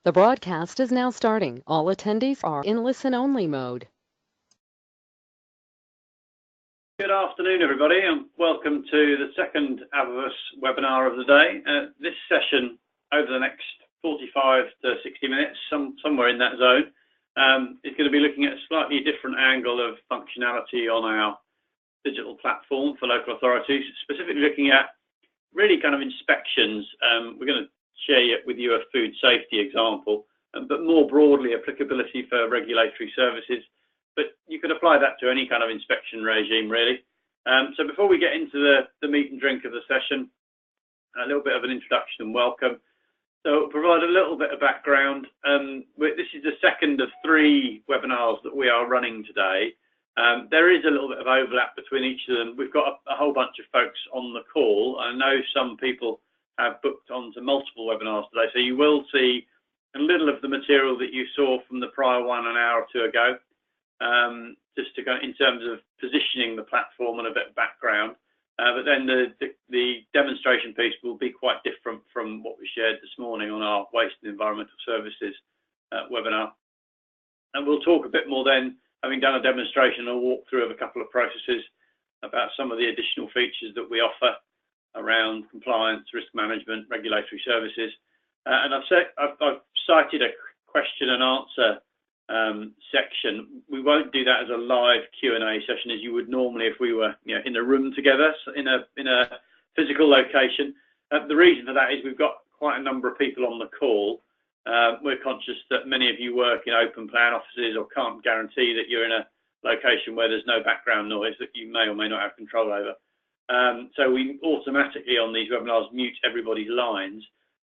The broadcast is now starting. All attendees are in listen-only mode. Good afternoon, everybody, and welcome to the second Avivus webinar of the day. This session, over the next 45 to 60 minutes, somewhere in that zone, is going to be looking at a slightly different angle of functionality on our digital platform for local authorities, specifically looking at really kind of inspections. We're going to share with you a food safety example, but more broadly applicability for regulatory services. But you could apply that to any kind of inspection regime, really. So before we get into the meat and drink of the session, a little bit of an introduction and welcome. So I'll provide a little bit of background. This is the second of 3 webinars that we are running today. There is a little bit of overlap between each of them. We've got a whole bunch of folks on the call. I know some people have booked onto multiple webinars today, so you will see a little of the material that you saw from the prior one an hour or two ago, just to go in terms of positioning the platform and a bit of background. But then the demonstration piece will be quite different from what we shared this morning on our Waste and Environmental Services webinar. And we'll talk a bit more then, having done a demonstration and a walkthrough of a couple of processes, about some of the additional features that we offer around compliance, risk management, regulatory services. And I've cited a question and answer section. We won't do that as a live Q&A session as you would normally if we were in a room together, in a physical location. The reason for that is we've got quite a number of people on the call. We're conscious that many of you work in open plan offices or can't guarantee that you're in a location where there's no background noise that you may or may not have control over. So we automatically on these webinars mute everybody's lines,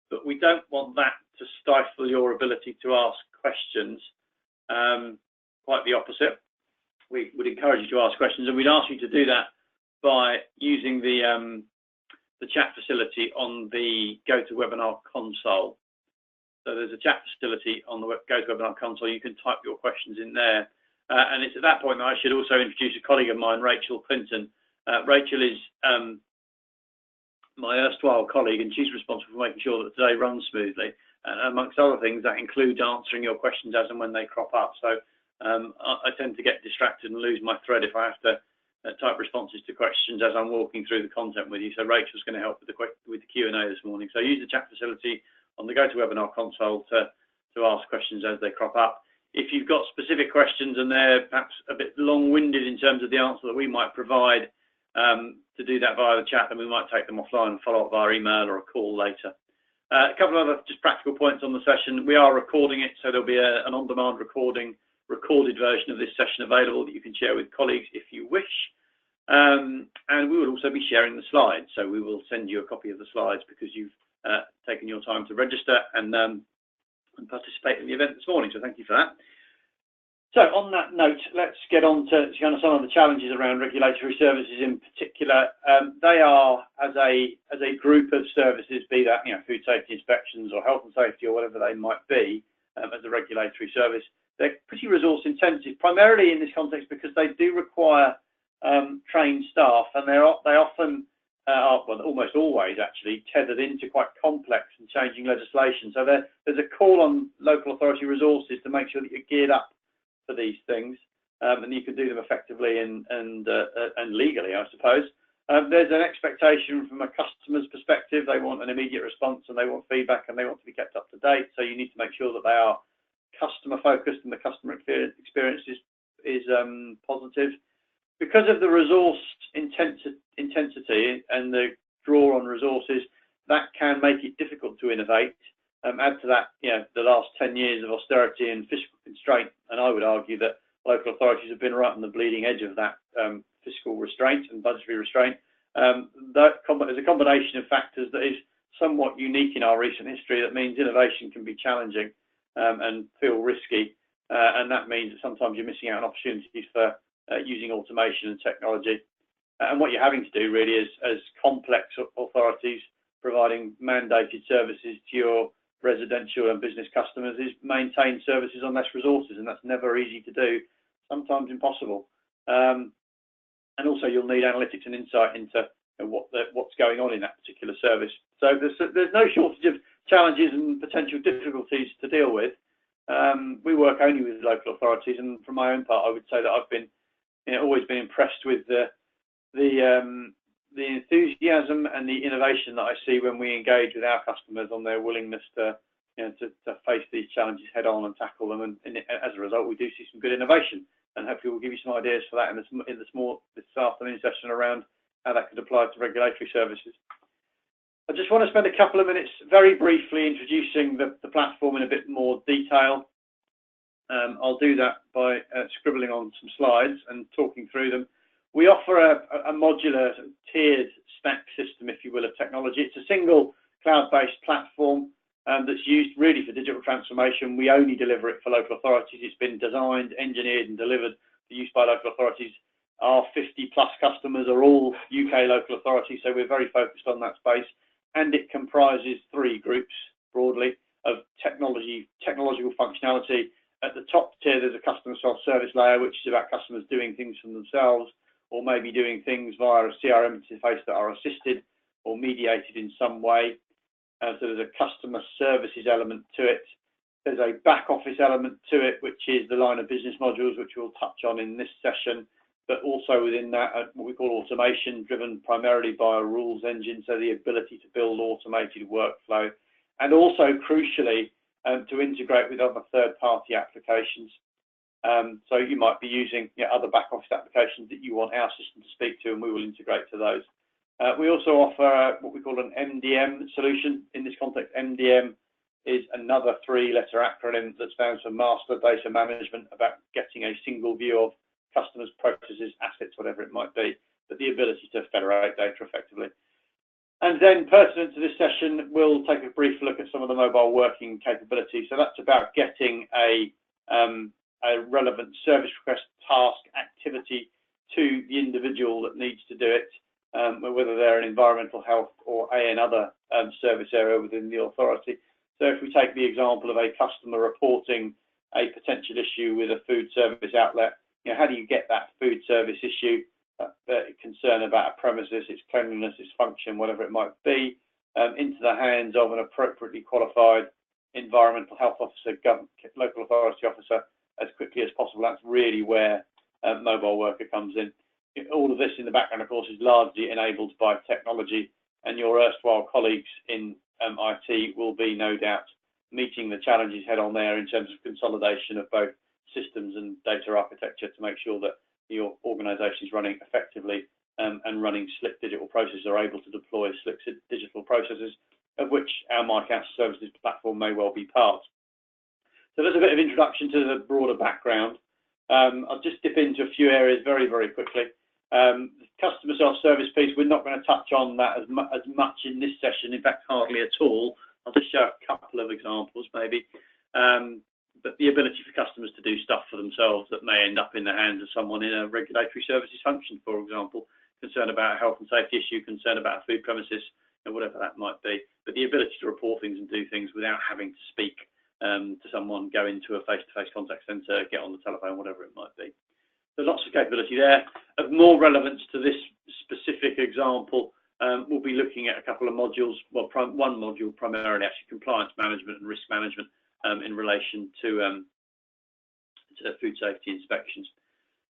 but we don't want that to stifle your ability to ask questions. Quite the opposite. We would encourage you to ask questions, and we'd ask you to do that by using the chat facility on the GoToWebinar console. So there's a chat facility on the GoToWebinar console. You can type your questions in there. And it's at that point that I should also introduce a colleague of mine, Rachel Clinton. Rachel is my erstwhile colleague, and she's responsible for making sure that today runs smoothly. And amongst other things, that includes answering your questions as and when they crop up. So I tend to get distracted and lose my thread if I have to type responses to questions as I'm walking through the content with you. So Rachel's going to help with the Q&A this morning. So use the chat facility on the GoToWebinar console to ask questions as they crop up. If you've got specific questions and they're perhaps a bit long-winded in terms of the answer that we might provide, to do that via the chat, then we might take them offline and follow up via email or a call later. A couple of other just practical points on the session. We are recording it, so there'll be an on-demand recorded version of this session available that you can share with colleagues if you wish. And we will also be sharing the slides, so we will send you a copy of the slides because you've taken your time to register and participate in the event this morning, so thank you for that. So on that note, let's get on to kind of some of the challenges around regulatory services in particular. They are, as a group of services, be that food safety inspections or health and safety or whatever they might be, as a regulatory service, they're pretty resource intensive, primarily in this context because they do require trained staff, and they often are, well, almost always actually, tethered into quite complex and changing legislation. So there's a call on local authority resources to make sure that you're geared up for these things, and you can do them effectively and legally, I suppose. There's an expectation from a customer's perspective. They want an immediate response and they want feedback and they want to be kept up to date. So you need to make sure that they are customer focused and the customer experience is positive. Because of the resource intensity and the draw on resources, that can make it difficult to innovate. Add to that, the last 10 years of austerity and fiscal constraint, and I would argue that local authorities have been right on the bleeding edge of that fiscal restraint and budgetary restraint. There's a combination of factors that is somewhat unique in our recent history. That means innovation can be challenging and feel risky, and that means that sometimes you're missing out on opportunities for using automation and technology. And what you're having to do really is, as complex authorities providing mandated services to your residential and business customers, is maintain services on less resources, and that's never easy to do, sometimes impossible. And also you'll need analytics and insight into what's going on in that particular service. So there's no shortage of challenges and potential difficulties to deal with. We work only with local authorities, and from my own part, I would say that I've been, always been impressed with the enthusiasm and the innovation that I see when we engage with our customers on their willingness to face these challenges head on and tackle them. And as a result, we do see some good innovation, and hopefully we'll give you some ideas for that in this afternoon session around how that could apply to regulatory services. I just want to spend a couple of minutes very briefly introducing the platform in a bit more detail. I'll do that by scribbling on some slides and talking through them. We offer a modular tiered stack system, if you will, of technology. It's a single cloud-based platform that's used really for digital transformation. We only deliver it for local authorities. It's been designed, engineered and delivered for use by local authorities. Our 50+ customers are all UK local authorities, so we're very focused on that space. And it comprises 3 groups, broadly, of technological functionality. At the top tier, there's a customer self-service layer, which is about customers doing things for themselves, or maybe doing things via a CRM interface that are assisted or mediated in some way. So there's a customer services element to it. There's a back office element to it, which is the line of business modules, which we'll touch on in this session. But also within that, what we call automation, driven primarily by a rules engine, so the ability to build automated workflow, and also crucially to integrate with other third-party applications. So you might be using other back office applications that you want our system to speak to, and we will integrate to those. We also offer what we call an MDM solution. In this context, MDM is another 3-letter acronym that stands for Master Data Management, about getting a single view of customers, processes, assets, whatever it might be, but the ability to federate data effectively. And then pertinent to this session, we'll take a brief look at some of the mobile working capabilities. So that's about getting a relevant service request, task, activity to the individual that needs to do it, whether they're in environmental health or another service area within the authority. So if we take the example of a customer reporting a potential issue with a food service outlet, how do you get that food service issue, concern about a premises, its cleanliness, its function, whatever it might be, into the hands of an appropriately qualified environmental health officer, local authority officer, as quickly as possible? That's really where mobile worker comes in. All of this in the background, of course, is largely enabled by technology, and your erstwhile colleagues in IT will be, no doubt, meeting the challenges head on there in terms of consolidation of both systems and data architecture to make sure that your organisation is running effectively and running slick digital processes, are able to deploy slick digital processes, of which our MyCast Services platform may well be part. So there's a bit of introduction to the broader background. I'll just dip into a few areas very, very quickly. The customer self-service piece, we're not going to touch on that as much in this session, in fact, hardly at all. I'll just show a couple of examples, maybe. But the ability for customers to do stuff for themselves that may end up in the hands of someone in a regulatory services function, for example, concern about a health and safety issue, concern about a food premises, whatever that might be. But the ability to report things and do things without having to speak to someone, go into a face-to-face contact centre, get on the telephone, whatever it might be. So lots of capability there. Of more relevance to this specific example, we'll be looking at a couple of modules. Well, one module primarily, actually, compliance management and risk management in relation to food safety inspections.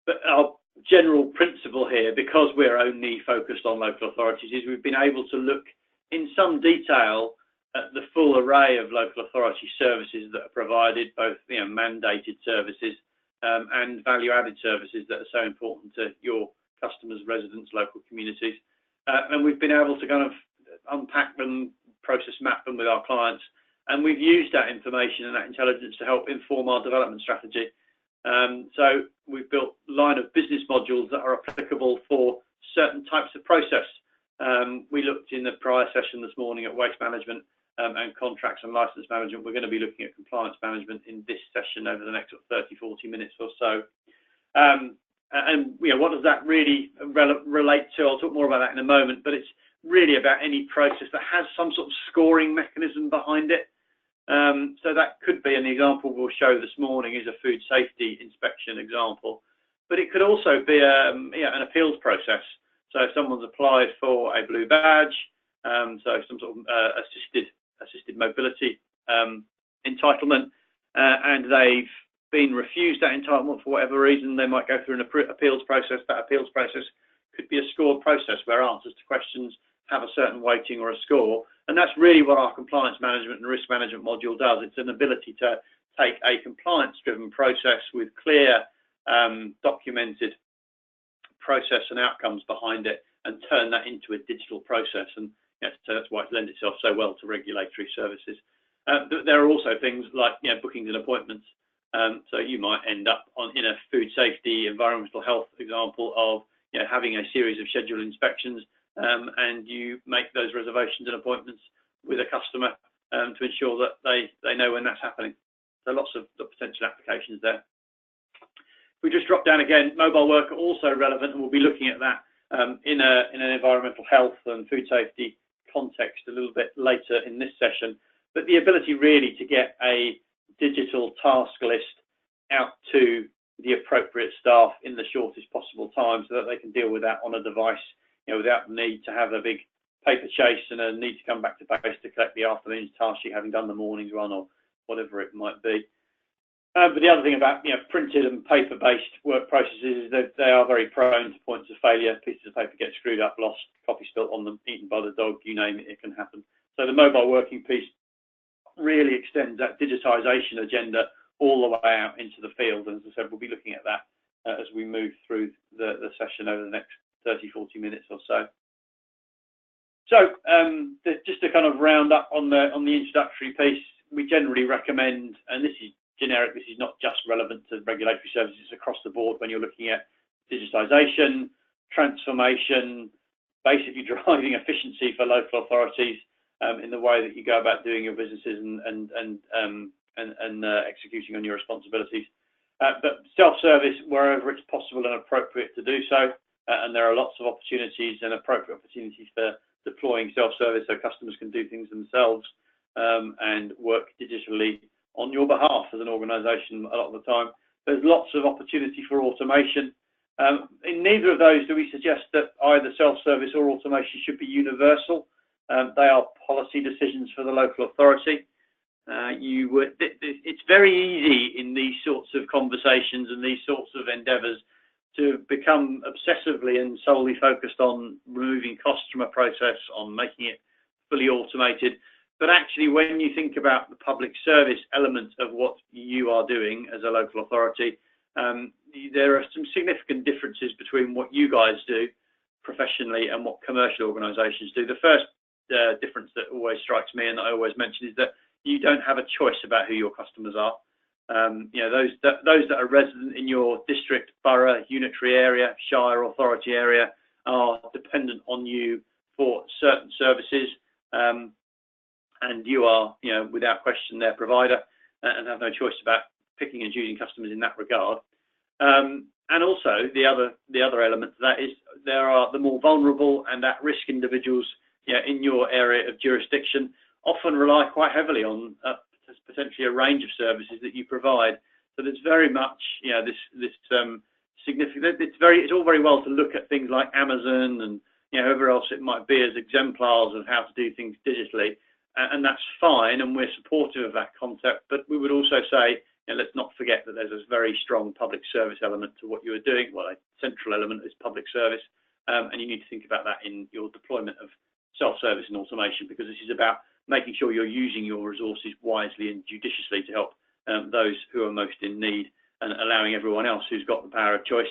But our general principle here, because we're only focused on local authorities, is we've been able to look in some detail at the full array of local authority services that are provided, both mandated services and value-added services that are so important to your customers, residents, local communities. And we've been able to kind of unpack them, process map them with our clients, and we've used that information and that intelligence to help inform our development strategy. So we've built line of business modules that are applicable for certain types of process. We looked in the prior session this morning at waste management and contracts and license management. We're going to be looking at compliance management in this session over the next 30-40 minutes or so. And what does that really relate to? I'll talk more about that in a moment, but it's really about any process that has some sort of scoring mechanism behind it. So that could be, an example we'll show this morning is a food safety inspection example, but it could also be an appeals process. So if someone's applied for a blue badge, so some sort of assisted assisted mobility entitlement, and they've been refused that entitlement for whatever reason. They might go through an appeals process. That appeals process could be a scored process where answers to questions have a certain weighting or a score, and that's really what our compliance management and risk management module does. It's an ability to take a compliance-driven process with clear, documented process and outcomes behind it and turn that into a digital process, and so that's why it lends itself so well to regulatory services. There are also things like bookings and appointments. So you might end up in a food safety, environmental health example of having a series of scheduled inspections, and you make those reservations and appointments with a customer to ensure that they know when that's happening. So lots of potential applications there. If we just drop down again, mobile work are also relevant, and we'll be looking at that in an environmental health and food safety context a little bit later in this session. But the ability really to get a digital task list out to the appropriate staff in the shortest possible time so that they can deal with that on a device, without the need to have a big paper chase and a need to come back to base to collect the afternoon's task sheet having done the morning's run or whatever it might be. But the other thing about printed and paper-based work processes is that they are very prone to points of failure. Pieces of paper get screwed up, lost, coffee spilt on them, eaten by the dog, you name it, it can happen. So the mobile working piece really extends that digitisation agenda all the way out into the field. And as I said, we'll be looking at that as we move through the session over the next 30, 40 minutes or so. So just to kind of round up on the introductory piece, we generally recommend, and this is generic, this is not just relevant to regulatory services across the board when you're looking at digitisation, transformation, basically driving efficiency for local authorities in the way that you go about doing your businesses and executing on your responsibilities. But self-service wherever it's possible and appropriate to do so, and there are lots of opportunities and appropriate opportunities for deploying self-service so customers can do things themselves and work digitally on your behalf as an organisation a lot of the time. There's lots of opportunity for automation. In neither of those do we suggest that either self-service or automation should be universal. They are policy decisions for the local authority. It's very easy in these sorts of conversations and these sorts of endeavours to become obsessively and solely focused on removing costs from a process, on making it fully automated. But actually, when you think about the public service element of what you are doing as a local authority, there are some significant differences between what you guys do professionally and what commercial organisations do. The first difference that always strikes me and I always mention is that you don't have a choice about who your customers are. Those that are resident in your district, borough, unitary area, shire, authority area are dependent on you for certain services, and you are, without question, their provider, and have no choice about picking and choosing customers in that regard. And also the other element to that is there are the more vulnerable and at-risk individuals in your area of jurisdiction often rely quite heavily on potentially a range of services that you provide. So there's very much this significant. It's all very well to look at things like Amazon and whoever else it might be as exemplars of how to do things digitally, and that's fine, and we're supportive of that concept. But we would also say, let's not forget that there's a very strong public service element to what you are doing. Well, a central element is public service, and you need to think about that in your deployment of self-service and automation, because this is about making sure you're using your resources wisely and judiciously to help those who are most in need, and allowing everyone else who's got the power of choice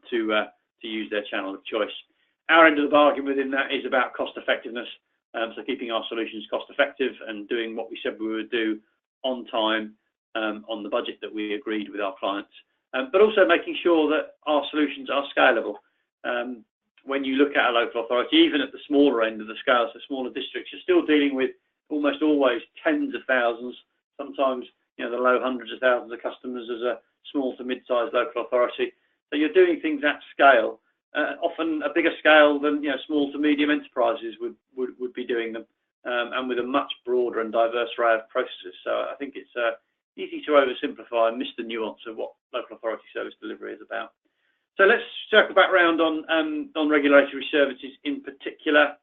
to use their channel of choice. Our end of the bargain within that is about cost effectiveness, so keeping our solutions cost effective and doing what we said we would do on time, on the budget that we agreed with our clients, but also making sure that our solutions are scalable. When you look at a local authority, even at the smaller end of the scale, so smaller districts, you're still dealing with almost always tens of thousands, sometimes the low hundreds of thousands of customers as a small to mid-sized local authority. So you're doing things at scale, often a bigger scale than small to medium enterprises would be doing them, and with a much broader and diverse array of processes. So I think it's easy to oversimplify and miss the nuance of what local authority service delivery is about. So let's circle back round on regulatory services in particular.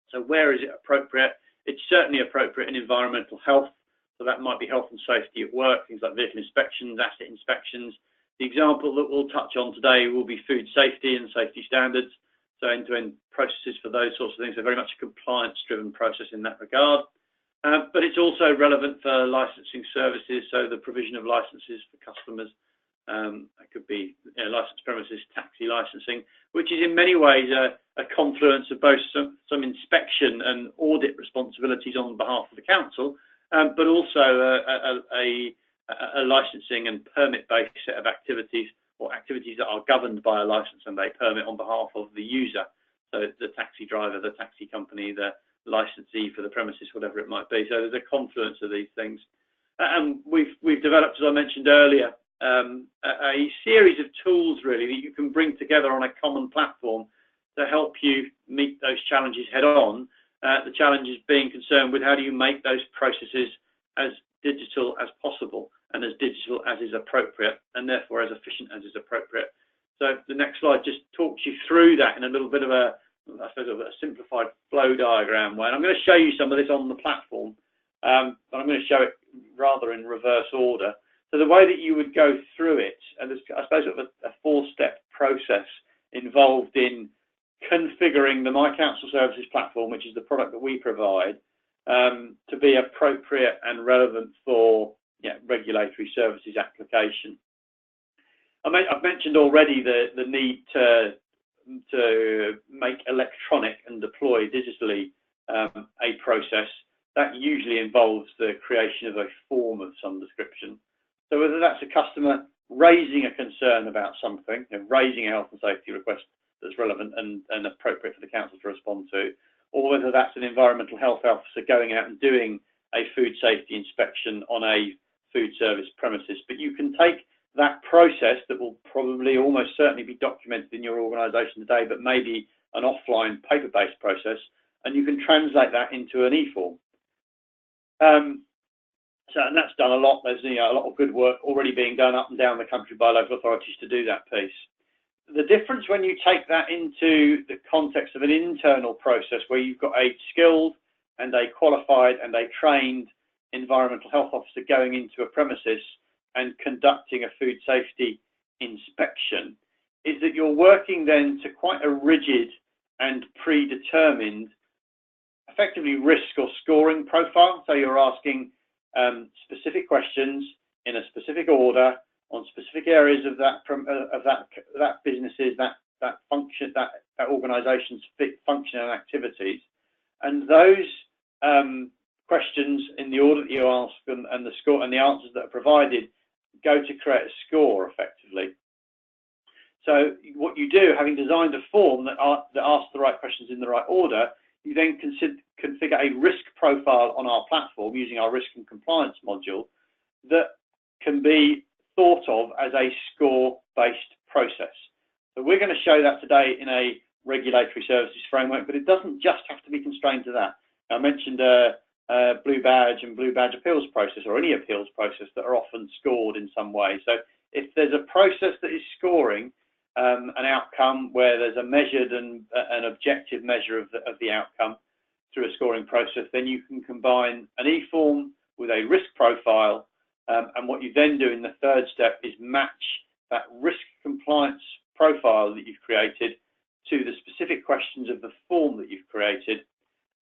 So where is it appropriate? It's certainly appropriate in environmental health, so that might be health and safety at work, things like vehicle inspections, asset inspections. The example that we'll touch on today will be food safety and safety standards, so end-to-end processes for those sorts of things. So very much a compliance-driven process in that regard. But it's also relevant for licensing services, so the provision of licenses for customers. That could be licensed premises, taxi licensing, which is in many ways a confluence of both some inspection and audit responsibilities on behalf of the council, but also a licensing and permit-based set of activities, or activities that are governed by a license and a permit on behalf of the user. So the taxi driver, the taxi company, the licensee for the premises, whatever it might be. So there's a confluence of these things. And we've developed, as I mentioned earlier, a series of tools really that you can bring together on a common platform to help you meet those challenges head on. The challenges being concerned with how do you make those processes as digital as possible and as digital as is appropriate, and therefore as efficient as is appropriate. So the next slide just talks you through that in a little bit of a, I suppose, a simplified flow diagram way. And I'm going to show you some of this on the platform, but I'm going to show it rather in reverse order. So the way that you would go through it, and there's, I suppose, a four-step process involved in configuring the My Council Services platform, which is the product that we provide, to be appropriate and relevant for regulatory services application. I've mentioned already the need to make electronic and deploy digitally a process. That usually involves the creation of a form of some description. So whether that's a customer raising a concern about something, raising a health and safety request that's relevant and appropriate for the council to respond to, or whether that's an environmental health officer going out and doing a food safety inspection on a food service premises. But you can take that process that will probably almost certainly be documented in your organisation today, but maybe an offline paper-based process, and you can translate that into an e-form. And that's done a lot. There's a lot of good work already being done up and down the country by local authorities to do that piece. The difference when you take that into the context of an internal process where you've got a skilled and a qualified and a trained environmental health officer going into a premises and conducting a food safety inspection, is that you're working then to quite a rigid and predetermined, effectively risk or scoring profile. So you're asking specific questions in a specific order on specific areas of that businesses, that function, that organisation's function and activities, and those questions in the order that you ask them and the score and the answers that are provided go to create a score effectively. So what you do, having designed a form that asks the right questions in the right order, you then configure a risk profile on our platform using our risk and compliance module that can be thought of as a score-based process. So we're going to show that today in a regulatory services framework, but it doesn't just have to be constrained to that. I mentioned Blue Badge and Blue Badge appeals process, or any appeals process that are often scored in some way. So if there's a process that is scoring an outcome where there's a measured and an objective measure of the outcome through a scoring process, then you can combine an e-form with a risk profile, and what you then do in the third step is match that risk compliance profile that you've created to the specific questions of the form that you've created,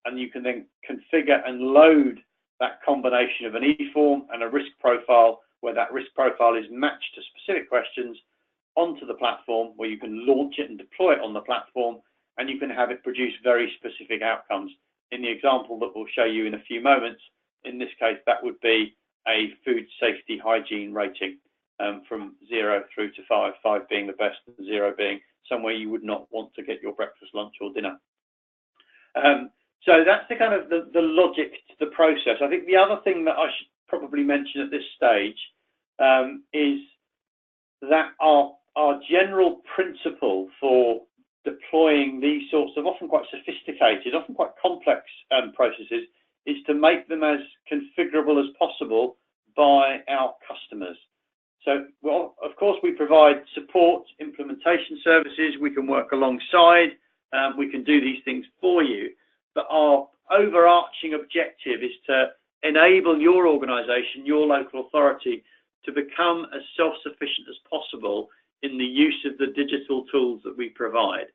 and you can then configure and load that combination of an e-form and a risk profile where that risk profile is matched to specific questions onto the platform, where you can launch it and deploy it on the platform, and you can have it produce very specific outcomes. In the example that we'll show you in a few moments, in this case, that would be a food safety hygiene rating from 0 through to 5, 5 being the best and 0 being somewhere you would not want to get your breakfast, lunch or dinner. So that's the kind of the logic to the process. I think the other thing that I should probably mention at this stage is that our general principle for deploying these sorts of often quite sophisticated, often quite complex processes is to make them as configurable as possible by our customers. So, well, of course, we provide support, implementation services, we can work alongside, we can do these things for you. but our overarching objective is to enable your organisation, your local authority, to become as self-sufficient as possible in the use of the digital tools that we provide.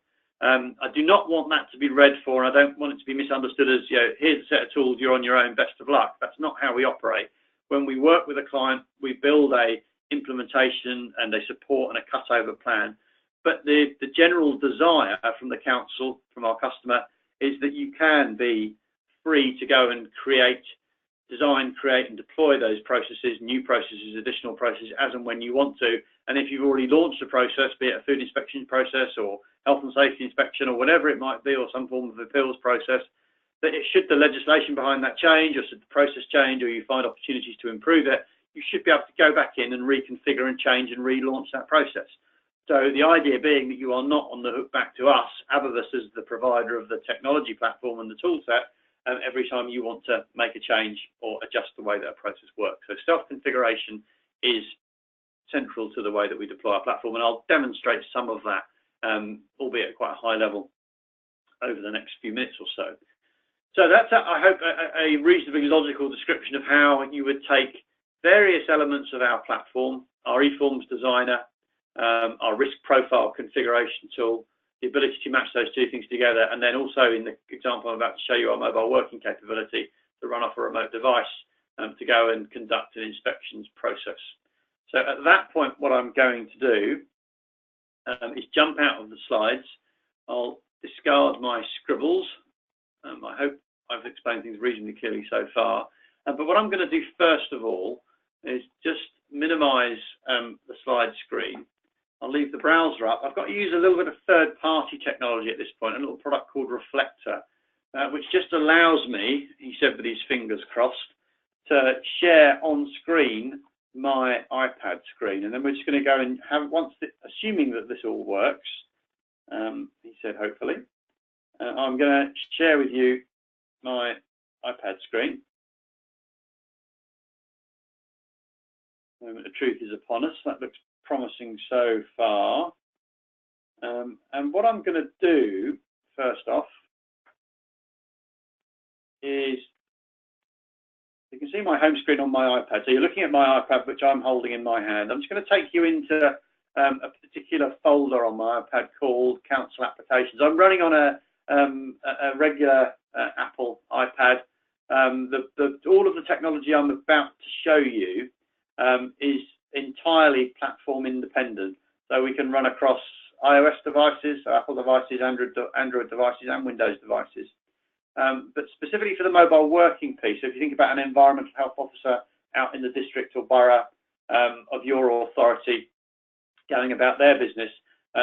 I do not want that to be read for, and I don't want it to be misunderstood as, you know, here's a set of tools, you're on your own, best of luck. That's not how we operate. When we work with a client, we build a implementation and a support and a cutover plan. But the general desire from the council, from our customer, is that you can be free to go and design, create and deploy those processes, new processes, additional processes, as and when you want to. And if you've already launched a process, be it a food inspection process or health and safety inspection or whatever it might be, or some form of appeals process, that should the legislation behind that change, or should the process change, or you find opportunities to improve it, you should be able to go back in and reconfigure and change and relaunch that process. So the idea being that you are not on the hook back to us, Avivus, as the provider of the technology platform and the tool set, every time you want to make a change or adjust the way that a process works. So self-configuration is central to the way that we deploy our platform, and I'll demonstrate some of that, albeit at quite a high level, over the next few minutes or so. So that's, I hope, a reasonably logical description of how you would take various elements of our platform, our eForms designer, our risk profile configuration tool, the ability to match those two things together, and then also in the example I'm about to show you, our mobile working capability to run off a remote device to go and conduct an inspections process. So at that point, what I'm going to do is jump out of the slides. I'll discard my scribbles. I hope I've explained things reasonably clearly so far. But what I'm going to do first of all is just minimize the slide screen. I'll leave the browser up. I've got to use a little bit of third-party technology at this point, a little product called Reflector, which just allows me, he said with his fingers crossed, to share on screen my iPad screen. And then we're just going to go and have, assuming that this all works, he said hopefully, I'm going to share with you my iPad screen. The moment of truth is upon us. That looks promising so far. And what I'm going to do, first off, is you can see my home screen on my iPad. So you're looking at my iPad, which I'm holding in my hand. I'm just going to take you into a particular folder on my iPad called Council Applications. I'm running on a regular Apple iPad. All of the technology I'm about to show you is entirely platform independent. So we can run across iOS devices, so Apple devices, Android devices, and Windows devices. But specifically for the mobile working piece, so if you think about an environmental health officer out in the district or borough of your authority going about their business,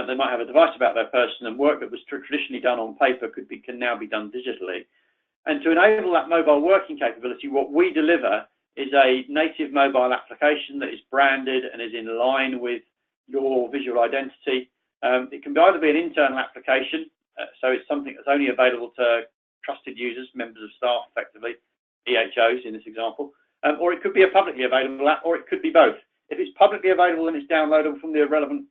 they might have a device about their person, and work that was traditionally done on paper can now be done digitally. And to enable that mobile working capability, what we deliver is a native mobile application that is branded and is in line with your visual identity. It can either be an internal application, so it's something that's only available to trusted users, members of staff, effectively, EHOs in this example, or it could be a publicly available app, or it could be both. If it's publicly available and it's downloadable from the relevant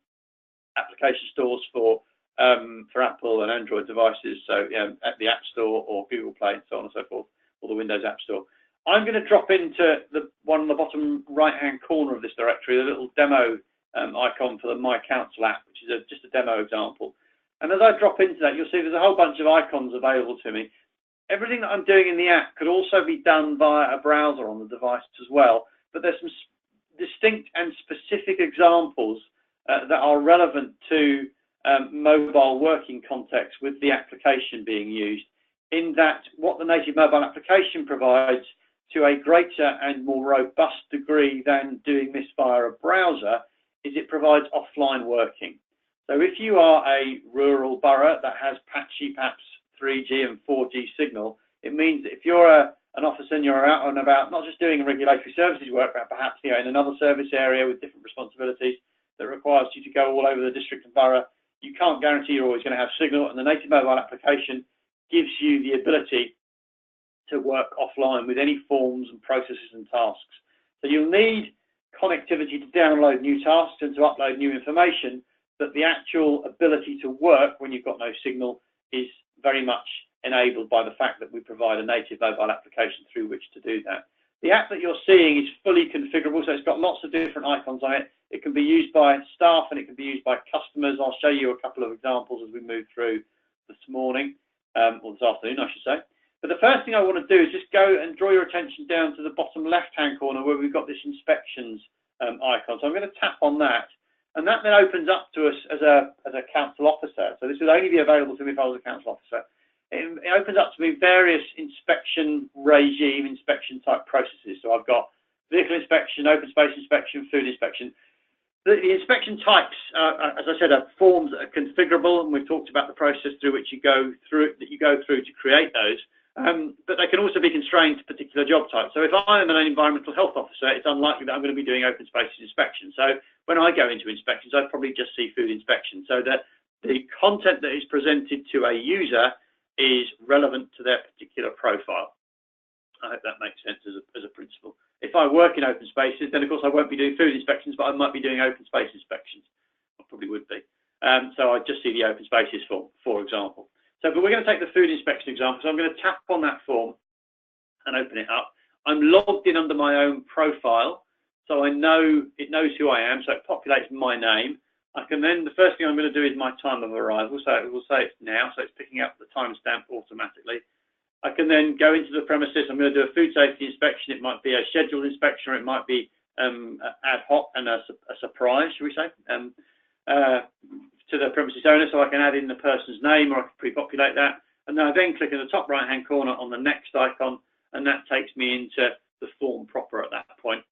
application stores for Apple and Android devices, so at the App Store or Google Play and so on and so forth, or the Windows App Store. I'm going to drop into the one on the bottom right-hand corner of this directory, the little demo icon for the My Council app, which is just a demo example. And as I drop into that, you'll see there's a whole bunch of icons available to me. Everything that I'm doing in the app could also be done via a browser on the device as well, but there's some distinct and specific examples that are relevant to mobile working context with the application being used, in that what the native mobile application provides to a greater and more robust degree than doing this via a browser is it provides offline working. So if you are a rural borough that has patchy, perhaps 3G and 4G signal, it means that if you're an officer and you're out and about, not just doing regulatory services work, but perhaps in another service area with different responsibilities that requires you to go all over the district and borough, you can't guarantee you're always going to have signal, and the native mobile application gives you the ability to work offline with any forms and processes and tasks. So you'll need connectivity to download new tasks and to upload new information, but the actual ability to work when you've got no signal is very much enabled by the fact that we provide a native mobile application through which to do that. The app that you're seeing is fully configurable, so it's got lots of different icons on it. It can be used by staff and it can be used by customers. I'll show you a couple of examples as we move through this morning, or this afternoon, I should say. But the first thing I want to do is just go and draw your attention down to the bottom left-hand corner where we've got this inspections icon. So I'm going to tap on that, and that then opens up to us as a council officer. So this would only be available to me if I was a council officer. It opens up to me various inspection regime, inspection type processes. So I've got vehicle inspection, open space inspection, food inspection. The inspection types, as I said, are forms that are configurable, and we've talked about the process through which you go through to create those. But they can also be constrained to particular job types. So if I'm an environmental health officer, it's unlikely that I'm going to be doing open spaces inspection. So when I go into inspections, I probably just see food inspection. So that the content that is presented to a user is relevant to their particular profile. I hope that makes sense as a principle. If I work in open spaces, then of course I won't be doing food inspections, but I might be doing open space inspections. I probably would be. So I just see the open spaces form, for example. So, but we're going to take the food inspection example. So I'm going to tap on that form and open it up. I'm logged in under my own profile, so I know it knows who I am. So it populates my name. I can then, the first thing I'm going to do is my time of arrival. So it will say it's now, so it's picking up the timestamp automatically. I can then go into the premises. I'm going to do a food safety inspection. It might be a scheduled inspection, or it might be ad hoc and a surprise, shall we say, to the premises owner. So I can add in the person's name, or I can pre-populate that. And then I then click in the top right-hand corner on the next icon, and that takes me into the form proper at that point.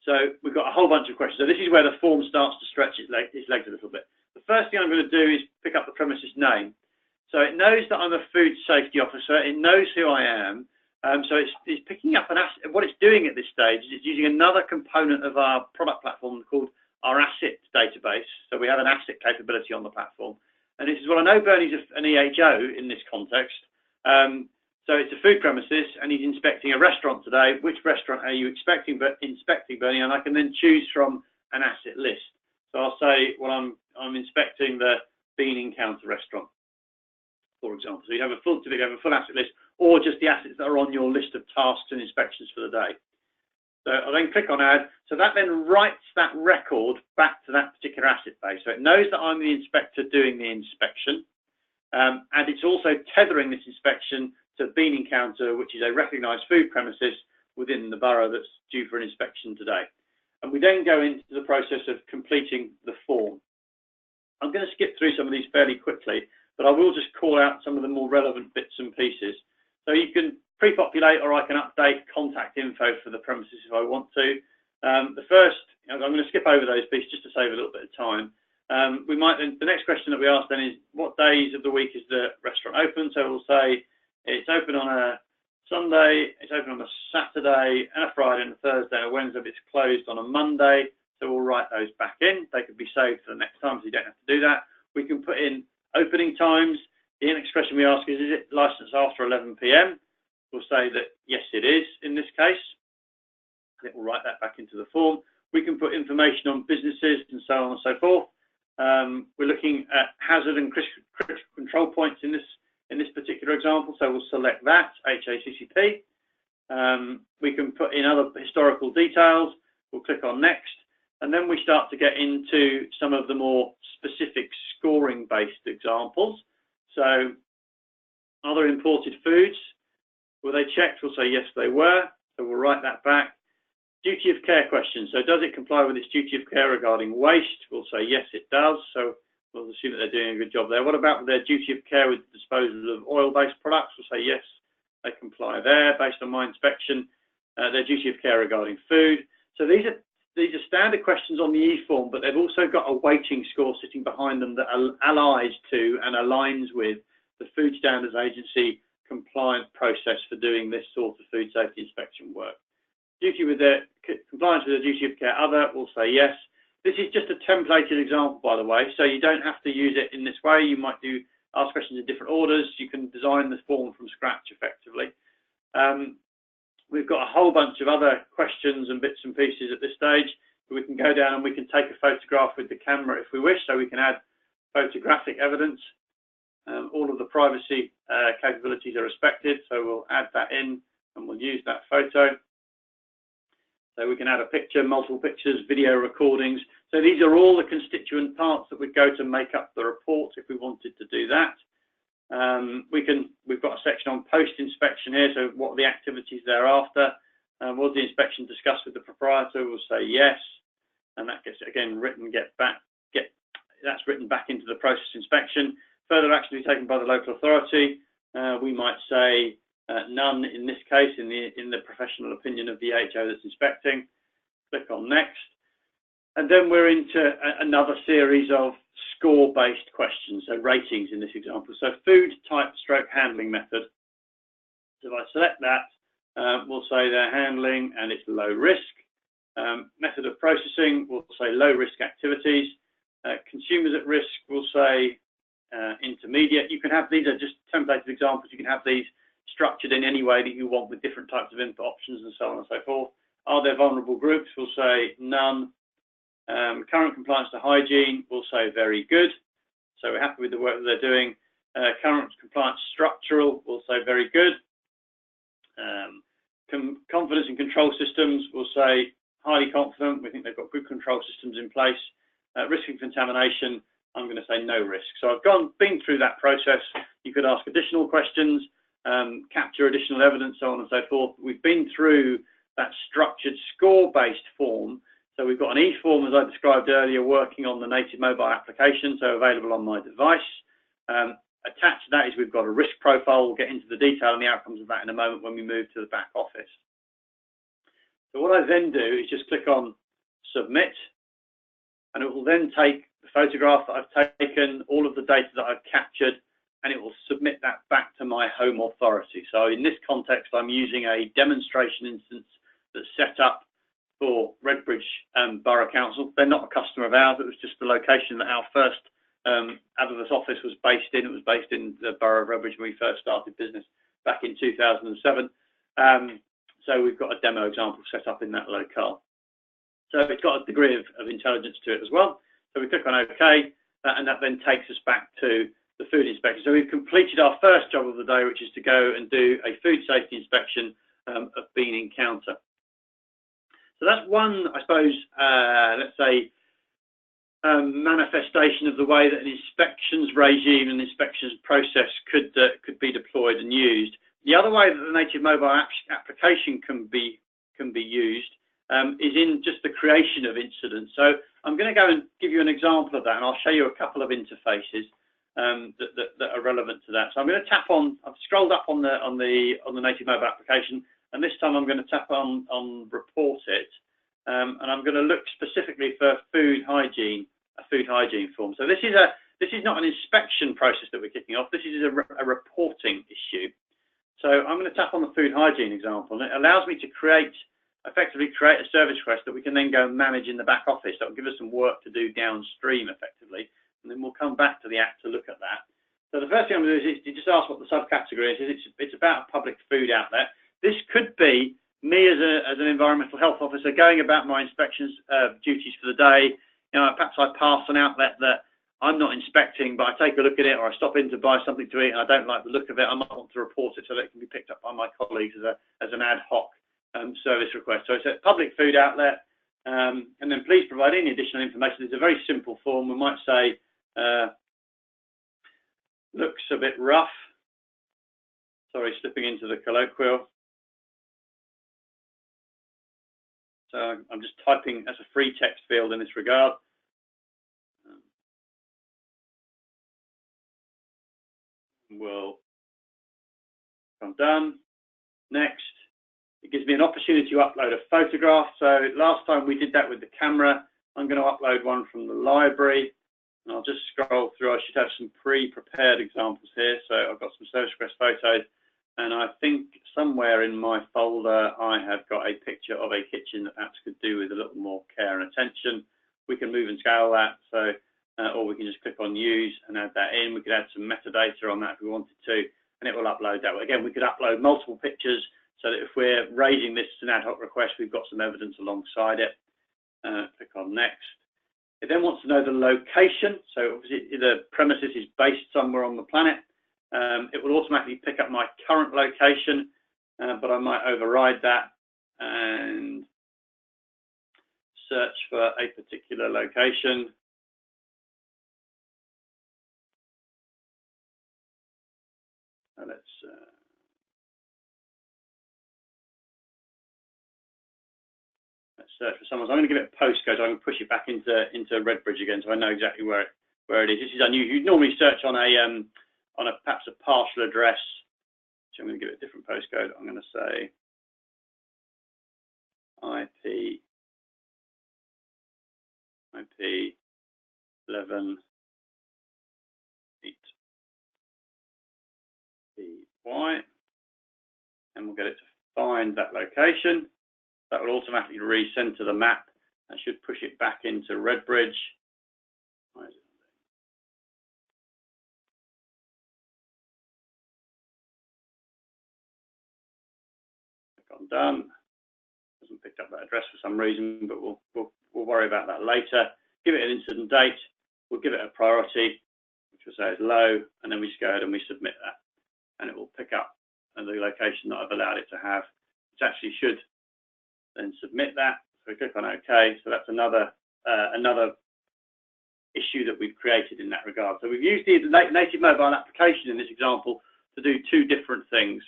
So we've got a whole bunch of questions. So this is where the form starts to stretch its legs a little bit. The first thing I'm going to do is pick up the premises name. So it knows that I'm a food safety officer. It knows who I am. So it's picking up an asset. What it's doing at this stage is it's using another component of our product platform called our asset database. So we have an asset capability on the platform. And this is, well, I know Bernie's an EHO in this context. So it's a food premises, and he's inspecting a restaurant today. Which restaurant are you inspecting, Bernie? And I can then choose from an asset list. So I'll say, well, I'm inspecting the Bean Encounter restaurant, for example. So you have a full asset list, or just the assets that are on your list of tasks and inspections for the day. So I'll then click on Add. So that then writes that record back to that particular asset base. So it knows that I'm the inspector doing the inspection, and it's also tethering this inspection to Bean Encounter, which is a recognised food premises within the borough that's due for an inspection today. And we then go into the process of completing the form. I'm going to skip through some of these fairly quickly, but I will just call out some of the more relevant bits and pieces. So you can pre-populate, or I can update contact info for the premises if I want to. The first, I'm going to skip over those pieces just to save a little bit of time. The next question that we ask then is, what days of the week is the restaurant open? So we'll say it's open on a Sunday, it's open on a Saturday and a Friday and a Thursday and a Wednesday, but it's closed on a Monday. So we'll write those back in. They could be saved for the next time, so you don't have to do that. We can put in opening times. The next question we ask is it licensed after 11 p.m? We'll say that yes, it is in this case. It will write that back into the form. We can put information on businesses and so on and so forth. We're looking at hazard and critical control points in this particular example, so we'll select that, HACCP. We can put in other historical details. We'll click on next, and then we start to get into some of the more specific scoring-based examples. So, are there imported foods? Were they checked? We'll say yes, they were. So we'll write that back. Duty of care question. So does it comply with its duty of care regarding waste? We'll say yes, it does. So we'll assume that they're doing a good job there. What about their duty of care with the disposal of oil-based products? We'll say yes, they comply there based on my inspection. Their duty of care regarding food. So these are standard questions on the e-form, but they've also got a weighting score sitting behind them that allies to and aligns with the Food Standards Agency compliant process for doing this sort of food safety inspection work. Compliance with the duty of care other, we'll say yes. This is just a templated example, by the way, so you don't have to use it in this way. You might ask questions in different orders. You can design the form from scratch effectively. We've got a whole bunch of other questions and bits and pieces at this stage. We can go down and we can take a photograph with the camera if we wish, so we can add photographic evidence. All of the privacy capabilities are respected, so we'll add that in and we'll use that photo. So we can add a picture, multiple pictures, video recordings. So these are all the constituent parts that would go to make up the report if we wanted to do that. We've got a section on post-inspection here, so what are the activities thereafter? Was the inspection discussed with the proprietor? We'll say yes, and that gets again written, that's written back into the process inspection. Further action to be taken by the local authority. We might say none in this case, in the professional opinion of the HO that's inspecting. Click on next, and then we're into another series of score-based questions, so ratings in this example. So food type stroke handling method. So if I select that, we'll say they're handling and it's low risk. Method of processing, we'll say low risk activities. Consumers at risk, we'll say intermediate. You can have, these are just templated examples, you can have these structured in any way that you want with different types of input options and so on and so forth. Are there vulnerable groups? We'll say none. Current compliance to hygiene, we'll say very good. So we're happy with the work that they're doing. Current compliance structural, we'll say very good. Confidence in control systems, we'll say highly confident. We think they've got good control systems in place. Risk of contamination, I'm going to say no risk. So I've been through that process. You could ask additional questions, capture additional evidence, so on and so forth. We've been through that structured score-based form. So we've got an e-form, as I described earlier, working on the native mobile application, so available on my device. Attached to that is we've got a risk profile. We'll get into the detail and the outcomes of that in a moment when we move to the back office. So what I then do is just click on submit, and it will then take the photograph that I've taken, all of the data that I've captured, and it will submit that back to my home authority. So in this context, I'm using a demonstration instance that's set up for Redbridge Borough Council. They're not a customer of ours. It was just the location that our first Adverse office was based in. It was based in the Borough of Redbridge when we first started business back in 2007. So we've got a demo example set up in that locale. So it's got a degree of intelligence to it as well. So we click on OK, and that then takes us back to the food inspection. So we've completed our first job of the day, which is to go and do a food safety inspection of bean encounter. So that's one, I suppose, let's say, manifestation of the way that an inspections regime and inspections process could be deployed and used. The other way that the native mobile application can be used is in just the creation of incidents. So I'm going to go and give you an example of that, and I'll show you a couple of interfaces that are relevant to that. So I'm going to tap on. I've scrolled up on the native mobile application, and this time I'm going to tap on report it, and I'm going to look specifically for food hygiene, a food hygiene form. So this is not an inspection process that we're kicking off. This is a reporting issue. So I'm going to tap on the food hygiene example, and it allows me to effectively create a service request that we can then go and manage in the back office. That will give us some work to do downstream effectively, and then we'll come back to the app to look at that. So the first thing I'm going to do is to just ask what the subcategory is. It's about a public food outlet. This could be me as an environmental health officer going about my inspections duties for the day. You know, perhaps I pass an outlet that I'm not inspecting, but I take a look at it, or I stop in to buy something to eat and I don't like the look of it. I might want to report it so that it can be picked up by my colleagues as an ad hoc service request. So it's a public food outlet, and then please provide any additional information. It's a very simple form. We might say, looks a bit rough. Sorry, slipping into the colloquial. So I'm just typing as a free text field in this regard. I'm done. Next. It gives me an opportunity to upload a photograph. So last time we did that with the camera. I'm going to upload one from the library. And I'll just scroll through. I should have some pre-prepared examples here. So I've got some service request photos. And I think somewhere in my folder, I have got a picture of a kitchen that perhaps could do with a little more care and attention. We can move and scale that. So, or we can just click on use and add that in. We could add some metadata on that if we wanted to, and it will upload that way. Again, we could upload multiple pictures so that if we're raising this as an ad hoc request, we've got some evidence alongside it. Click on next. It then wants to know the location. So obviously the premises is based somewhere on the planet. It will automatically pick up my current location, but I might override that and search for a particular location. Let's search for someone. So I'm going to give it a postcode. So I'm going to push it back into Redbridge again, so I know exactly where it is. This is unusual. You'd normally search on a perhaps a partial address. So I'm going to give it a different postcode. I'm going to say IP 11 8PY, and we'll get it to find that location. That will automatically recenter the map and should push it back into Redbridge. Click on done. Hasn't picked up that address for some reason, but we'll worry about that later. Give it an incident date. We'll give it a priority, which we'll say is low, and then we just go ahead and we submit that, and it will pick up the location that I've allowed it to have. It actually should then submit that. So we click on OK. So that's another issue that we've created in that regard. So we've used the native mobile application in this example to do two different things.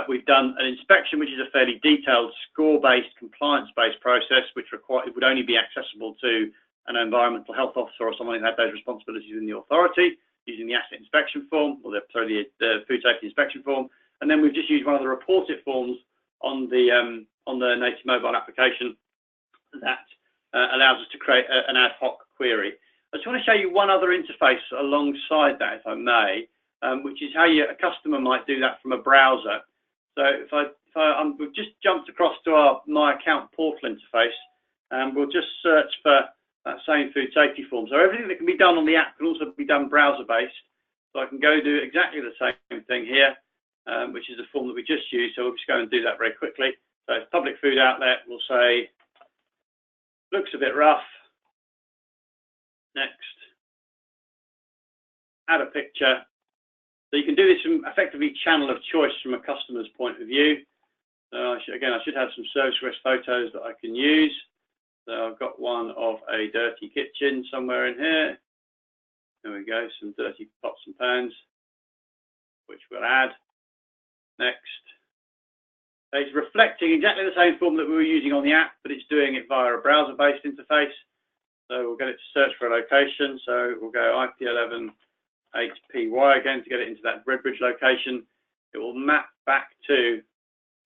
We've done an inspection, which is a fairly detailed score-based, compliance-based process, which would only be accessible to an environmental health officer or someone who had those responsibilities in the authority, using the asset inspection form, or the food safety inspection form. And then we've just used one of the report it forms on the native mobile application that allows us to create an ad hoc query. I just want to show you one other interface alongside that, if I may, which is how a customer might do that from a browser. So we've just jumped across to our My Account portal interface, and we'll just search for that same food safety form. So everything that can be done on the app can also be done browser-based. So I can go do exactly the same thing here, which is the form that we just used. So we'll just go and do that very quickly. So it's public food outlet. We'll say, looks a bit rough. Next. Add a picture. So you can do this from effectively channel of choice from a customer's point of view. So again, I should have some service request photos that I can use. So I've got one of a dirty kitchen somewhere in here. There we go, some dirty pots and pans, which we'll add. Next. It's reflecting exactly the same form that we were using on the app, but it's doing it via a browser-based interface. So we'll get it to search for a location. So we'll go IP11 8PY again to get it into that Redbridge location. It will map back to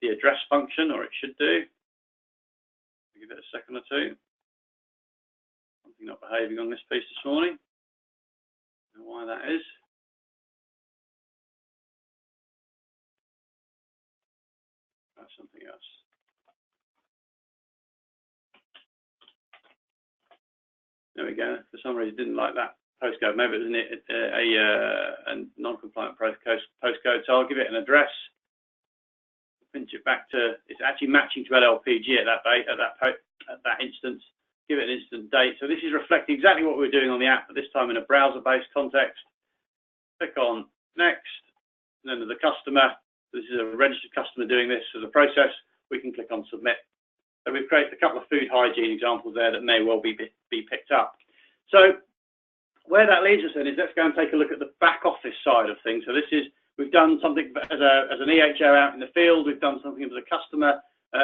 the address function, or it should do. Give it a second or two. Something not behaving on this piece this morning. I don't know why that is. That's something else. There we go. For some reason, didn't like that postcode. Maybe it was a non-compliant postcode. So I'll give it an address. Pinch it back to. It's actually matching to LLPG at that instance. Give it an instant date. So this is reflecting exactly what we're doing on the app, but this time in a browser-based context. Click on next, and then to the customer. This is a registered customer doing this as a process. We can click on submit. So we've created a couple of food hygiene examples there that may well be picked up. So where that leads us then is let's go and take a look at the back office side of things. So this is, we've done something as an EHO out in the field. We've done something as a customer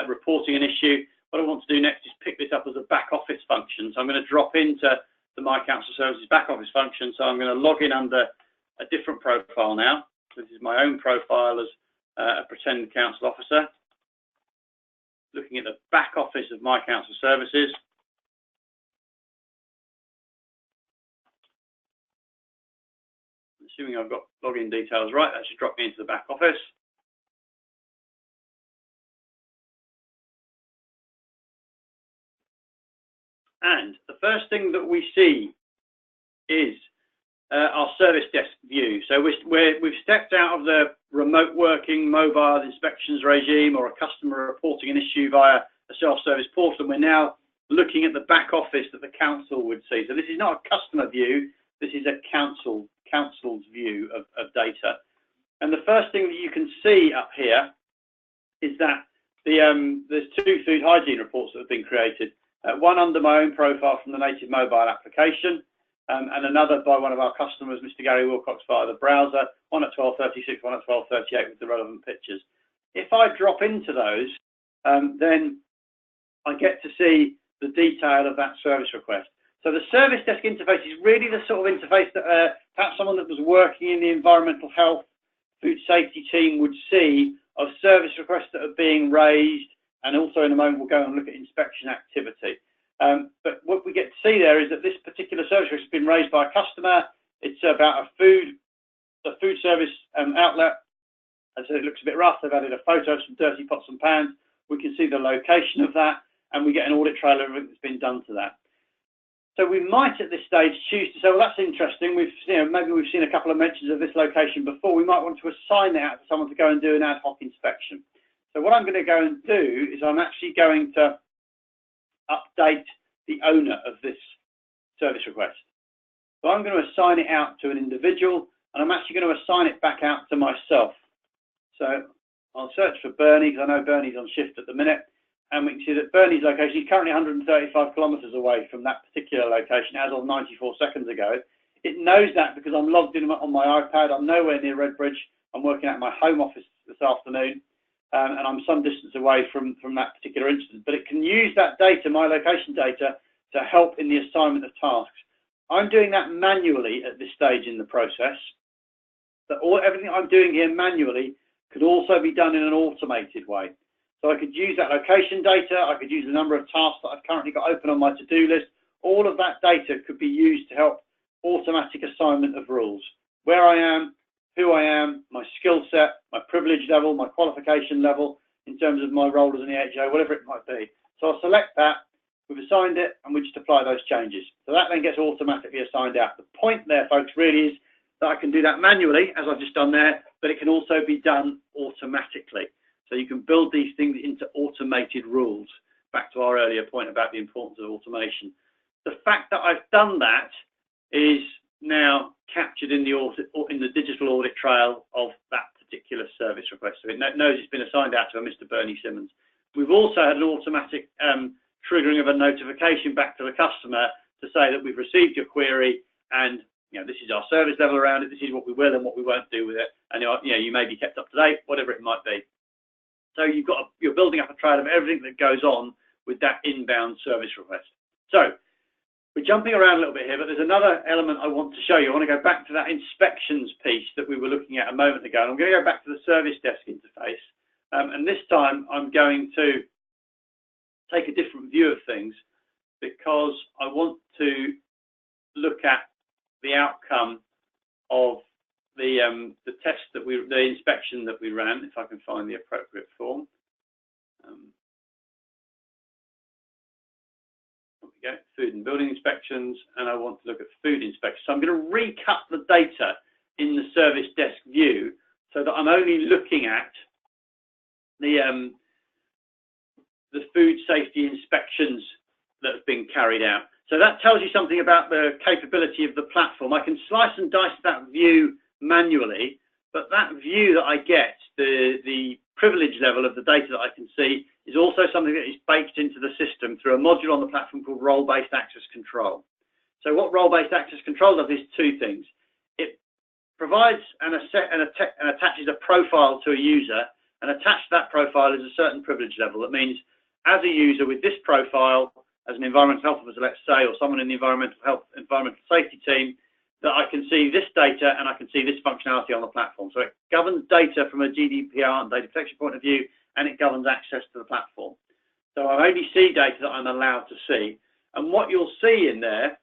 reporting an issue. What I want to do next is pick this up as a back office function. So I'm going to drop into the My Council Services back office function. So I'm going to log in under a different profile now. This is my own profile as a pretend council officer. Looking at the back office of My Council Services. Assuming I've got login details right, that should drop me into the back office. And the first thing that we see is our service desk view. So we've stepped out of the remote working mobile inspections regime or a customer reporting an issue via a self-service portal, and we're now looking at the back office that the council would see. So this is not a customer view, this is a council's view of data. And the first thing that you can see up here is that there's two food hygiene reports that have been created. One under my own profile from the native mobile application, and another by one of our customers, Mr. Gary Wilcox, via the browser, one at 12:36, one at 12:38 with the relevant pictures. If I drop into those, then I get to see the detail of that service request. So the service desk interface is really the sort of interface that perhaps someone that was working in the environmental health, food safety team would see of service requests that are being raised, and also in a moment we'll go and look at inspection activity. But what we get to see there is that this particular service request has been raised by a customer. It's about a food service outlet, and so it looks a bit rough. They've added a photo of some dirty pots and pans. We can see the location of that, and we get an audit trail of everything that's been done to that. So we might at this stage choose to say, well, that's interesting. Maybe we've seen a couple of mentions of this location before. We might want to assign it out to someone to go and do an ad hoc inspection. So what I'm going to go and do is I'm actually going to update the owner of this service request. So I'm going to assign it out to an individual, and I'm actually going to assign it back out to myself. So I'll search for Bernie, because I know Bernie's on shift at the minute. And we can see that Bernie's location is currently 135 kilometres away from that particular location as of 94 seconds ago. It knows that because I'm logged in on my iPad. I'm nowhere near Redbridge. I'm working at my home office this afternoon, and I'm some distance away from that particular instance. But it can use that data, my location data, to help in the assignment of tasks. I'm doing that manually at this stage in the process. But everything I'm doing here manually could also be done in an automated way. So I could use that location data, I could use the number of tasks that I've currently got open on my to-do list. All of that data could be used to help automatic assignment of rules. Where I am, who I am, my skill set, my privilege level, my qualification level, in terms of my role as an EHO, whatever it might be. So I'll select that, we've assigned it, and we just apply those changes. So that then gets automatically assigned out. The point there, folks, really is that I can do that manually, as I've just done there, but it can also be done automatically. So you can build these things into automated rules, back to our earlier point about the importance of automation. The fact that I've done that is now captured in the digital audit trail of that particular service request. So it knows it's been assigned out to a Mr. Bernie Simmons. We've also had an automatic triggering of a notification back to the customer to say that we've received your query, and this is our service level around it, this is what we will and what we won't do with it, and you may be kept up to date, whatever it might be. So you're building up a trail of everything that goes on with that inbound service request. So we're jumping around a little bit here, but there's another element I want to show you. I want to go back to that inspections piece that we were looking at a moment ago. And I'm going to go back to the service desk interface. And this time I'm going to take a different view of things, because I want to look at the outcome of the test the inspection that we ran, if I can find the appropriate form. There we go, food and building inspections, and I want to look at food inspections. So I'm going to recut the data in the service desk view so that I'm only looking at the food safety inspections that have been carried out. So that tells you something about the capability of the platform. I can slice and dice that view manually, but that view that I get, the privilege level of the data that I can see, is also something that is baked into the system through a module on the platform called role-based access control. So what role-based access control does is two things. It provides and attaches a profile to a user, and attached to that profile is a certain privilege level. That means as a user with this profile, as an environmental health officer, let's say, or someone in the environmental safety team, that I can see this data and I can see this functionality on the platform. So it governs data from a GDPR and data protection point of view, and it governs access to the platform. So I only see data that I'm allowed to see. And what you'll see in there,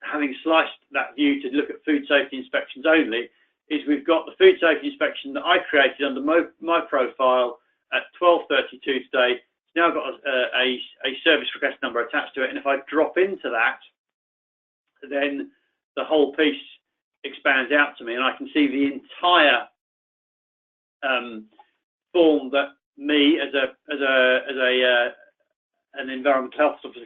having sliced that view to look at food safety inspections only, is we've got the food safety inspection that I created under my profile at 12:32 today. It's now got a service request number attached to it. And if I drop into that, then the whole piece expands out to me, and I can see the entire form that me as an environmental health officer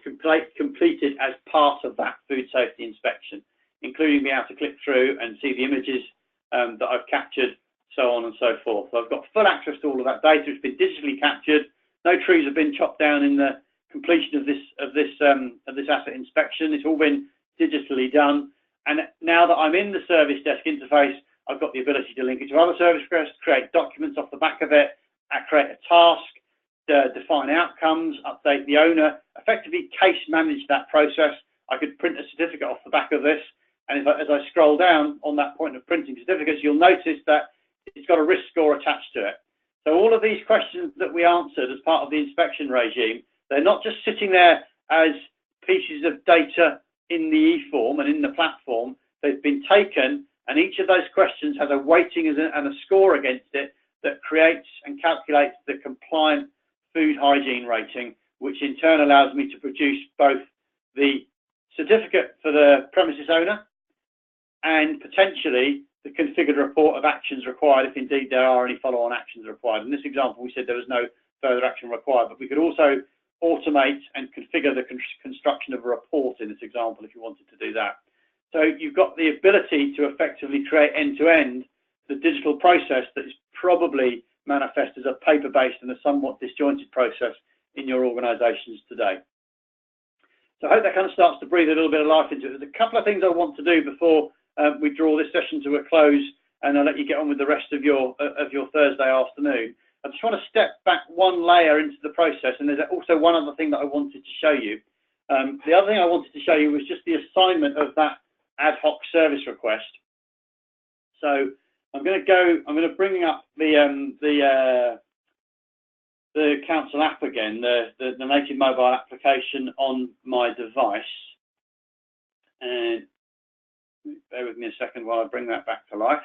completed as part of that food safety inspection, including being able to click through and see the images that I've captured, so on and so forth. So I've got full access to all of that data. It's been digitally captured. No trees have been chopped down in the completion of this asset inspection. It's all been digitally done. And now that I'm in the service desk interface, I've got the ability to link it to other service requests, create documents off the back of it, create a task, define outcomes, update the owner, effectively case manage that process. I could print a certificate off the back of this, and as I scroll down on that point of printing certificates, you'll notice that it's got a risk score attached to it. So all of these questions that we answered as part of the inspection regime, they're not just sitting there as pieces of data in the e-form and in the platform. They've been taken, and each of those questions has a weighting and a score against it that creates and calculates the compliant food hygiene rating, which in turn allows me to produce both the certificate for the premises owner and potentially the configured report of actions required if indeed there are any follow-on actions required. In this example, we said there was no further action required, but we could also automate and configure the construction of a report in this example if you wanted to do that. So you've got the ability to effectively create end-to-end the digital process that is probably manifest as a paper-based and a somewhat disjointed process in your organisations today. So I hope that kind of starts to breathe a little bit of life into it. There's a couple of things I want to do before we draw this session to a close, and I'll let you get on with the rest of your Thursday afternoon. I just want to step back one layer into the process, and there's also one other thing that I wanted to show you. The other thing I wanted to show you was just the assignment of that ad hoc service request. So I'm going to bring up the council app again, the native mobile application on my device. And bear with me a second while I bring that back to life.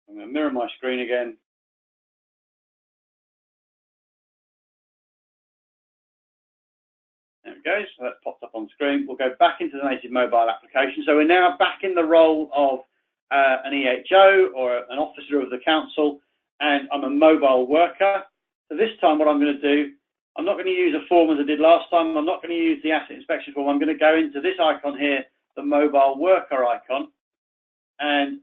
I'm going to mirror my screen again. There it goes. So that's popped up on screen. We'll go back into the native mobile application. So we're now back in the role of an EHO or an officer of the council, and I'm a mobile worker. So this time what I'm going to do, I'm not going to use a form as I did last time. I'm not going to use the asset inspection form. I'm going to go into this icon here, the mobile worker icon, and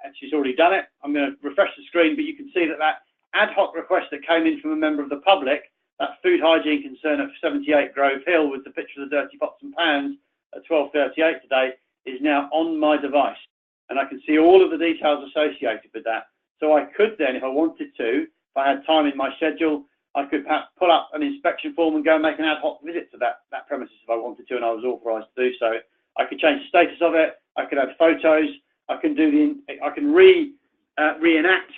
actually it's already done it. I'm going to refresh the screen, but you can see that that ad hoc request that came in from a member of the public, that food hygiene concern at 78 Grove Hill with the picture of the dirty pots and pans at 12:38 today, is now on my device. And I can see all of the details associated with that. So I could then, if I wanted to, if I had time in my schedule, I could perhaps pull up an inspection form and go and make an ad hoc visit to that premises if I wanted to, and I was authorised to do so. I could change the status of it. I could add photos. I can reenact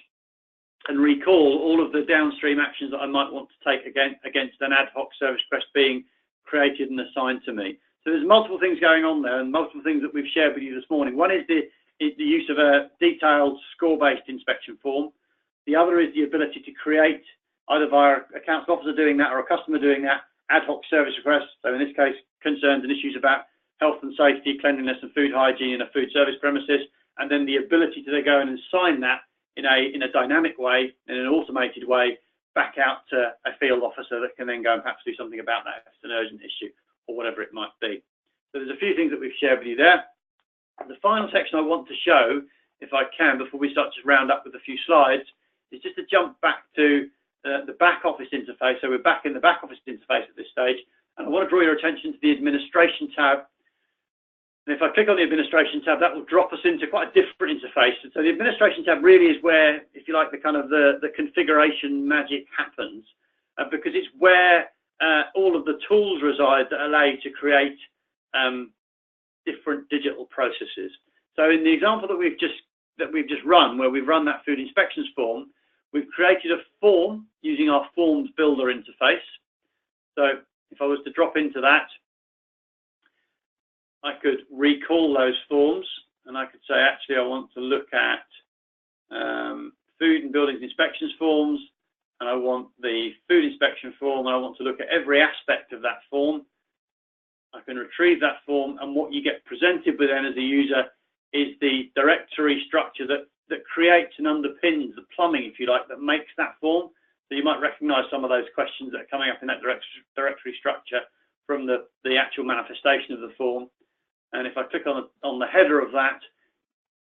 and recall all of the downstream actions that I might want to take against an ad hoc service request being created and assigned to me. So there's multiple things going on there, and multiple things that we've shared with you this morning. One is the use of a detailed score-based inspection form. The other is the ability to create, either via a council officer doing that or a customer doing that, ad hoc service requests. So in this case, concerns and issues about health and safety, cleanliness and food hygiene in a food service premises, and then the ability to go in and sign that in a dynamic way, in an automated way, back out to a field officer that can then go and perhaps do something about that if it's an urgent issue or whatever it might be. So there's a few things that we've shared with you there. The final section I want to show, if I can, before we start to round up with a few slides, is just to jump back to the back office interface. So we're back in the back office interface at this stage, and I want to draw your attention to the administration tab. And if I click on the administration tab, that will drop us into quite a different interface. And so the administration tab really is where, if you like, the kind of the configuration magic happens, because it's where all of the tools reside that allow you to create different digital processes. So in the example that we've just run, where we've run that food inspections form, we've created a form using our forms builder interface. So if I was to drop into that, I could recall those forms, and I could say, actually, I want to look at food and buildings inspections forms, and I want the food inspection form, and I want to look at every aspect of that form. I can retrieve that form, and what you get presented with then as a user is the directory structure that that creates and underpins the plumbing, if you like, that makes that form. So you might recognize some of those questions that are coming up in that directory structure from the actual manifestation of the form. And if I click on the header of that,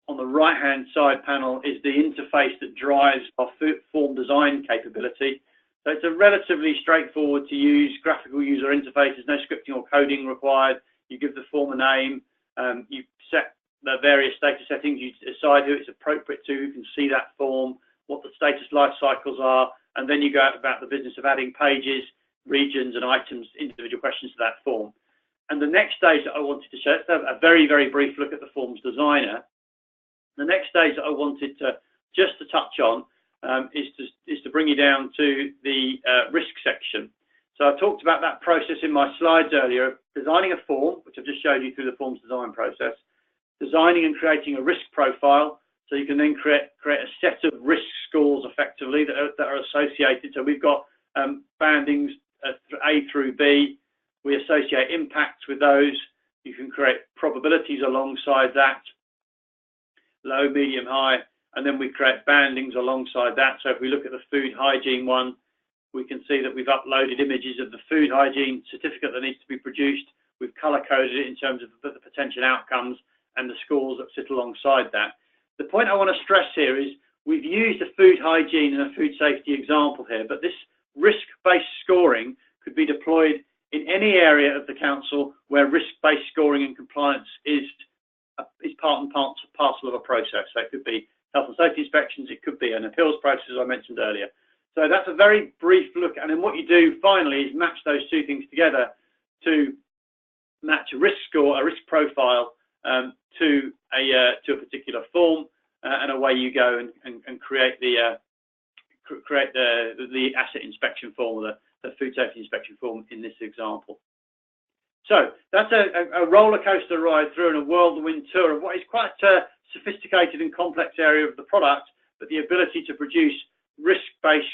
on the right-hand side panel is the interface that drives our form design capability. So it's a relatively straightforward to use graphical user interface. There's no scripting or coding required. You give the form a name. You set the various status settings. You decide who it's appropriate to, who can see that form, what the status life cycles are, and then you go about the business of adding pages, regions, and items, individual questions to that form. And the next stage that I wanted to show, let's have a very, very brief look at the forms designer. The next stage that I wanted to just to touch on is to bring you down to the risk section. So I talked about that process in my slides earlier, designing a form, which I've just showed you through the forms design process, designing and creating a risk profile, so you can then create a set of risk scores effectively that are associated. So we've got bandings A through B. We associate impacts with those. You can create probabilities alongside that, low, medium, high, and then we create bandings alongside that. So if we look at the food hygiene one, we can see that we've uploaded images of the food hygiene certificate that needs to be produced. We've color-coded it in terms of the potential outcomes and the scores that sit alongside that. The point I want to stress here is we've used a food hygiene and a food safety example here, but this risk-based scoring could be deployed in any area of the council where risk-based scoring and compliance is part and parcel of a process. So it could be health and safety inspections, it could be an appeals process, as I mentioned earlier. So that's a very brief look, and then what you do finally is match those two things together to match a risk score, a risk profile to a particular form, and away you go and create the asset inspection form, or the food safety inspection form in this example. So that's a roller coaster ride through and a whirlwind tour of what is quite a sophisticated and complex area of the product, but the ability to produce risk-based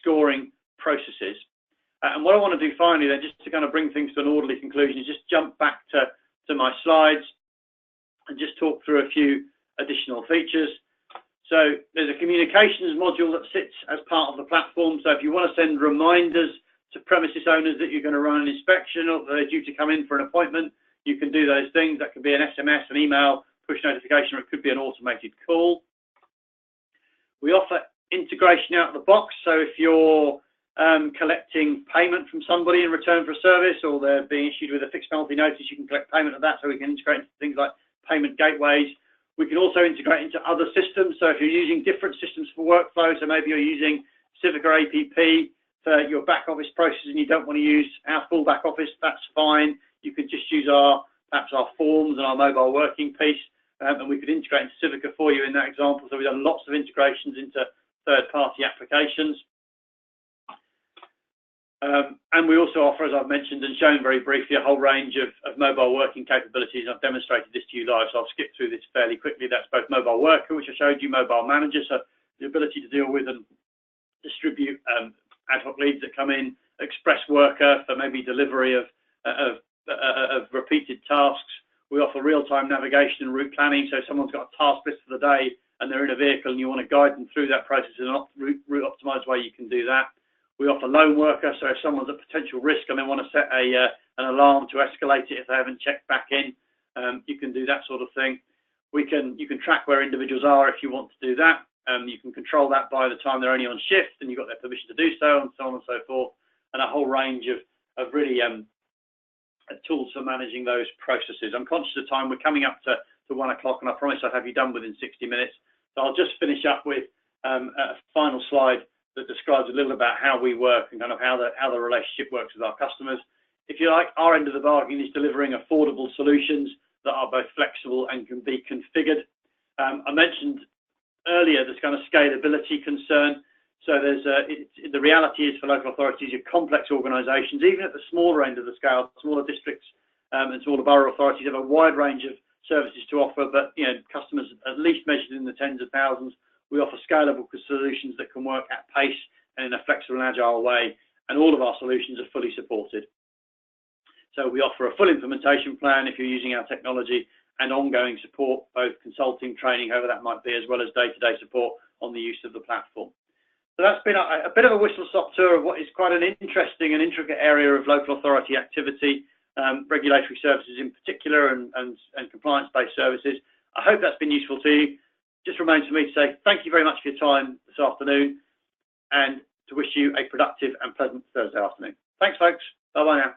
scoring processes. And what I want to do finally then, just to kind of bring things to an orderly conclusion, is just jump back to my slides and just talk through a few additional features. So there's a communications module that sits as part of the platform. So if you want to send reminders to premises owners that you're going to run an inspection or they're due to come in for an appointment, you can do those things. That could be an SMS, an email, push notification, or it could be an automated call. We offer integration out of the box. So if you're collecting payment from somebody in return for a service, or they're being issued with a fixed penalty notice, you can collect payment of that. So we can integrate into things like payment gateways. We can also integrate into other systems. So if you're using different systems for workflow, so maybe you're using Civica APP for your back office processes and you don't want to use our full back office, that's fine. You could just use perhaps our forms and our mobile working piece, and we could integrate into Civica for you in that example. So we've done lots of integrations into third-party applications. And we also offer, as I've mentioned and shown very briefly, a whole range of mobile working capabilities. I've demonstrated this to you live, so I'll skip through this fairly quickly. That's both mobile worker, which I showed you, mobile manager, so the ability to deal with and distribute ad hoc leads that come in, express worker for maybe delivery of repeated tasks. We offer real-time navigation and route planning, so if someone's got a task list for the day and they're in a vehicle and you want to guide them through that process in a route optimized way, you can do that. We offer lone worker, so if someone's at potential risk and they want to set an alarm to escalate it if they haven't checked back in, you can do that sort of thing. You can track where individuals are if you want to do that. You can control that by the time they're only on shift and you've got their permission to do so, and so on and so forth, and a whole range of really tools for managing those processes. I'm conscious of time. We're coming up to 1 o'clock, and I promise I'll have you done within 60 minutes. So I'll just finish up with a final slide that describes a little about how we work and kind of how the relationship works with our customers. If you like, our end of the bargain is delivering affordable solutions that are both flexible and can be configured. I mentioned earlier this kind of scalability concern. So the reality is for local authorities, your complex organisations, even at the smaller end of the scale, smaller districts and smaller borough authorities have a wide range of services to offer, but customers at least measured in the tens of thousands. We offer scalable solutions that can work at pace and in a flexible and agile way, and all of our solutions are fully supported. So we offer a full implementation plan if you're using our technology, and ongoing support, both consulting, training, however that might be, as well as day-to-day support on the use of the platform. So that's been a bit of a whistle-stop tour of what is quite an interesting and intricate area of local authority activity, regulatory services in particular, and compliance-based services. I hope that's been useful to you. Just remains for me to say thank you very much for your time this afternoon, and to wish you a productive and pleasant Thursday afternoon. Thanks, folks. Bye-bye now.